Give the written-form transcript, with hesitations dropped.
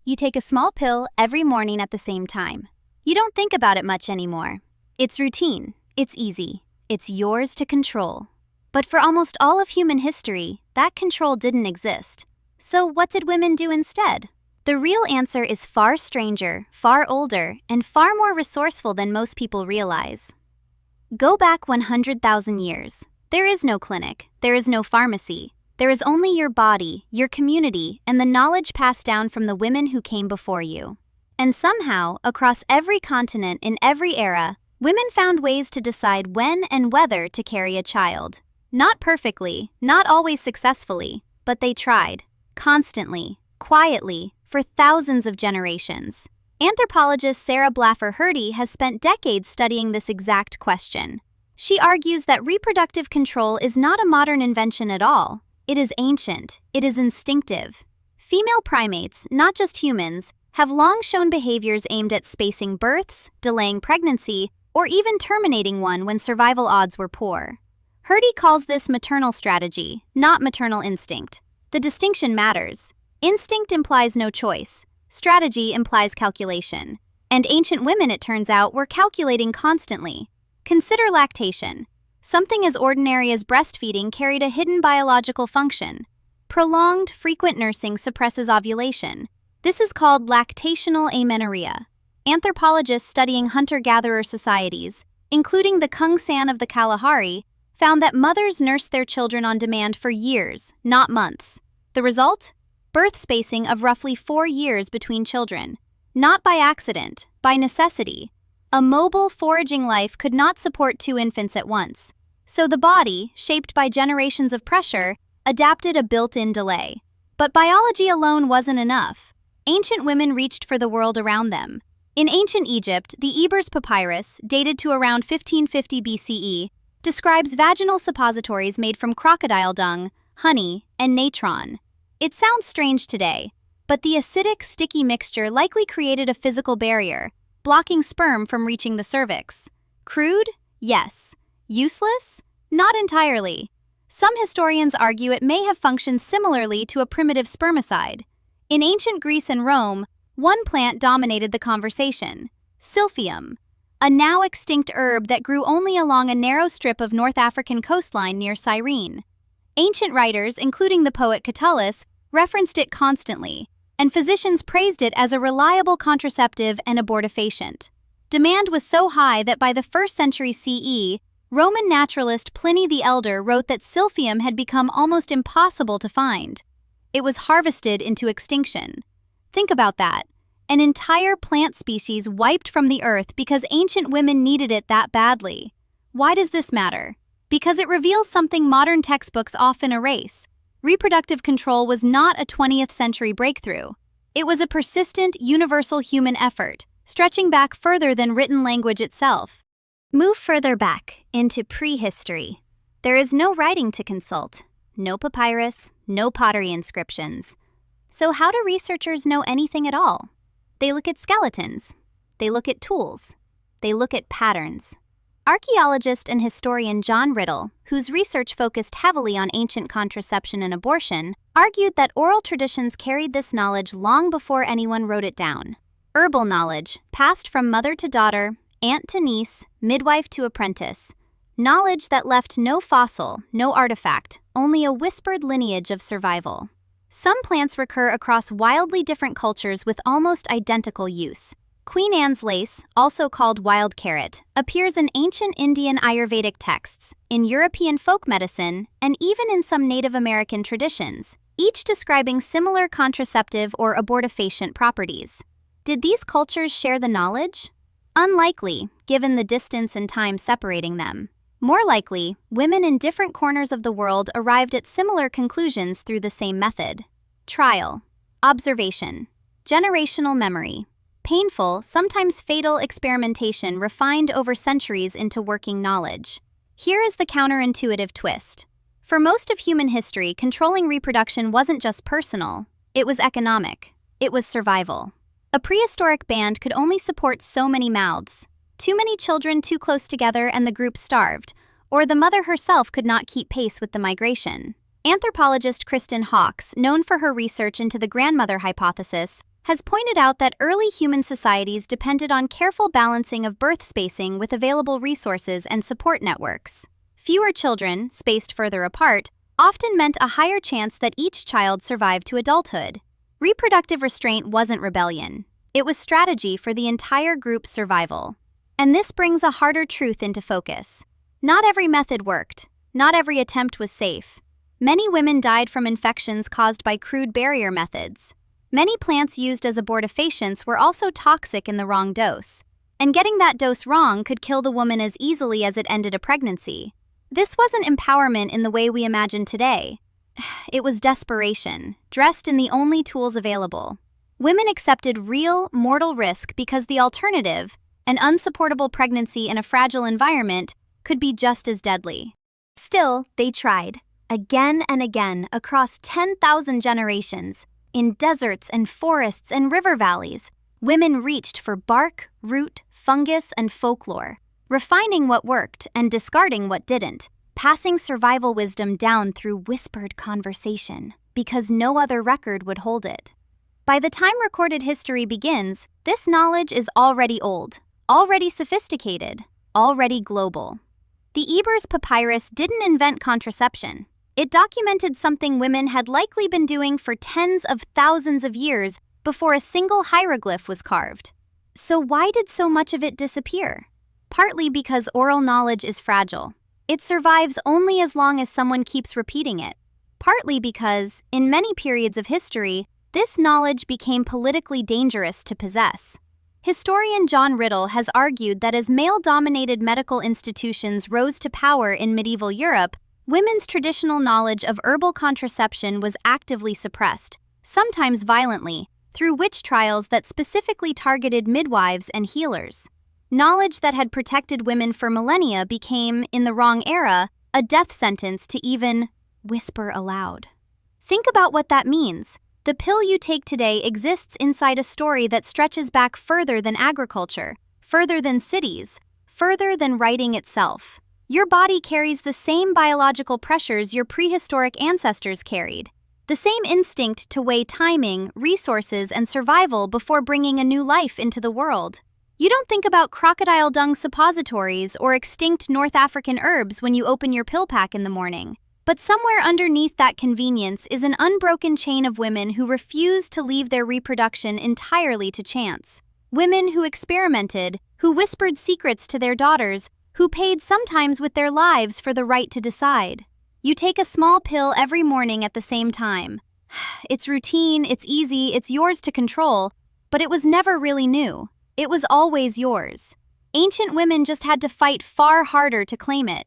You take a small pill every morning at the same time. You don't think about it much anymore. It's routine. It's easy. It's yours to control. But for almost all of human history, that control didn't exist. So what did women do instead? The real answer is far stranger, far older, and far more resourceful than most people realize. Go back 100,000 years. There is no clinic. There is no pharmacy. There is only your body, your community, and the knowledge passed down from the women who came before you. And somehow, across every continent in every era, women found ways to decide when and whether to carry a child. Not perfectly, not always successfully, but they tried, constantly, quietly, for thousands of generations. Anthropologist Sarah Blaffer Hrdy has spent decades studying this exact question. She argues that reproductive control is not a modern invention at all. It is ancient. It is instinctive. Female primates, not just humans, have long shown behaviors aimed at spacing births, delaying pregnancy, or even terminating one when survival odds were poor. Hrdy calls this maternal strategy, not maternal instinct. The distinction matters. Instinct implies no choice. Strategy implies calculation. And ancient women, it turns out, were calculating constantly. Consider lactation. Something as ordinary as breastfeeding carried a hidden biological function. Prolonged, frequent nursing suppresses ovulation. This is called lactational amenorrhea. Anthropologists studying hunter-gatherer societies, including the Kungsan of the Kalahari, found that mothers nursed their children on demand for years, not months. The result? Birth spacing of roughly 4 years between children. Not by accident, by necessity. A mobile, foraging life could not support 2 infants at once. So the body, shaped by generations of pressure, adapted a built-in delay. But biology alone wasn't enough. Ancient women reached for the world around them. In ancient Egypt, the Ebers Papyrus, dated to around 1550 BCE, describes vaginal suppositories made from crocodile dung, honey, and natron. It sounds strange today, but the acidic, sticky mixture likely created a physical barrier, blocking sperm from reaching the cervix. Crude? Yes. Useless? Not entirely. Some historians argue it may have functioned similarly to a primitive spermicide. In ancient Greece and Rome, one plant dominated the conversation: silphium, a now extinct herb that grew only along a narrow strip of North African coastline near Cyrene. Ancient writers, including the poet Catullus, referenced it constantly, and physicians praised it as a reliable contraceptive and abortifacient. Demand was so high that by the 1st century CE, Roman naturalist Pliny the Elder wrote that silphium had become almost impossible to find. It was harvested into extinction. Think about that. An entire plant species wiped from the earth because ancient women needed it that badly. Why does this matter? Because it reveals something modern textbooks often erase. Reproductive control was not a 20th century breakthrough. It was a persistent, universal human effort, stretching back further than written language itself. Move further back, into prehistory. There is no writing to consult, no papyrus, no pottery inscriptions. So how do researchers know anything at all? They look at skeletons. They look at tools. They look at patterns. Archaeologist and historian John Riddle, whose research focused heavily on ancient contraception and abortion, argued that oral traditions carried this knowledge long before anyone wrote it down. Herbal knowledge, passed from mother to daughter, aunt to niece, midwife to apprentice. Knowledge that left no fossil, no artifact, only a whispered lineage of survival. Some plants recur across wildly different cultures with almost identical use. Queen Anne's lace, also called wild carrot, appears in ancient Indian Ayurvedic texts, in European folk medicine, and even in some Native American traditions, each describing similar contraceptive or abortifacient properties. Did these cultures share the knowledge? Unlikely, given the distance and time separating them. More likely, women in different corners of the world arrived at similar conclusions through the same method. Trial, observation, generational memory. Painful, sometimes fatal experimentation refined over centuries into working knowledge. Here is the counterintuitive twist. For most of human history, controlling reproduction wasn't just personal, it was economic. It was survival. A prehistoric band could only support so many mouths. Too many children too close together and the group starved, or the mother herself could not keep pace with the migration. Anthropologist Kristen Hawkes, known for her research into the grandmother hypothesis, has pointed out that early human societies depended on careful balancing of birth spacing with available resources and support networks. Fewer children, spaced further apart, often meant a higher chance that each child survived to adulthood. Reproductive restraint wasn't rebellion. It was strategy for the entire group's survival. And this brings a harder truth into focus. Not every method worked. Not every attempt was safe. Many women died from infections caused by crude barrier methods. Many plants used as abortifacients were also toxic in the wrong dose. And getting that dose wrong could kill the woman as easily as it ended a pregnancy. This wasn't empowerment in the way we imagine today. It was desperation, dressed in the only tools available. Women accepted real, mortal risk because the alternative, an unsupportable pregnancy in a fragile environment, could be just as deadly. Still, they tried, again and again, across 10,000 generations. In deserts and forests and river valleys, women reached for bark, root, fungus, and folklore, refining what worked and discarding what didn't, passing survival wisdom down through whispered conversation, because no other record would hold it. By the time recorded history begins, this knowledge is already old, already sophisticated, already global. The Ebers Papyrus didn't invent contraception. It documented something women had likely been doing for tens of thousands of years before a single hieroglyph was carved. So why did so much of it disappear? Partly because oral knowledge is fragile. It survives only as long as someone keeps repeating it. Partly because, in many periods of history, this knowledge became politically dangerous to possess. Historian John Riddle has argued that as male-dominated medical institutions rose to power in medieval Europe, women's traditional knowledge of herbal contraception was actively suppressed, sometimes violently, through witch trials that specifically targeted midwives and healers. Knowledge that had protected women for millennia became, in the wrong era, a death sentence to even whisper aloud. Think about what that means. The pill you take today exists inside a story that stretches back further than agriculture, further than cities, further than writing itself. Your body carries the same biological pressures your prehistoric ancestors carried, the same instinct to weigh timing, resources, and survival before bringing a new life into the world. You don't think about crocodile dung suppositories or extinct North African herbs when you open your pill pack in the morning. But somewhere underneath that convenience is an unbroken chain of women who refuse to leave their reproduction entirely to chance. Women who experimented, who whispered secrets to their daughters, who paid sometimes with their lives for the right to decide. You take a small pill every morning at the same time. It's routine, it's easy, it's yours to control, but it was never really new. It was always yours. Ancient women just had to fight far harder to claim it.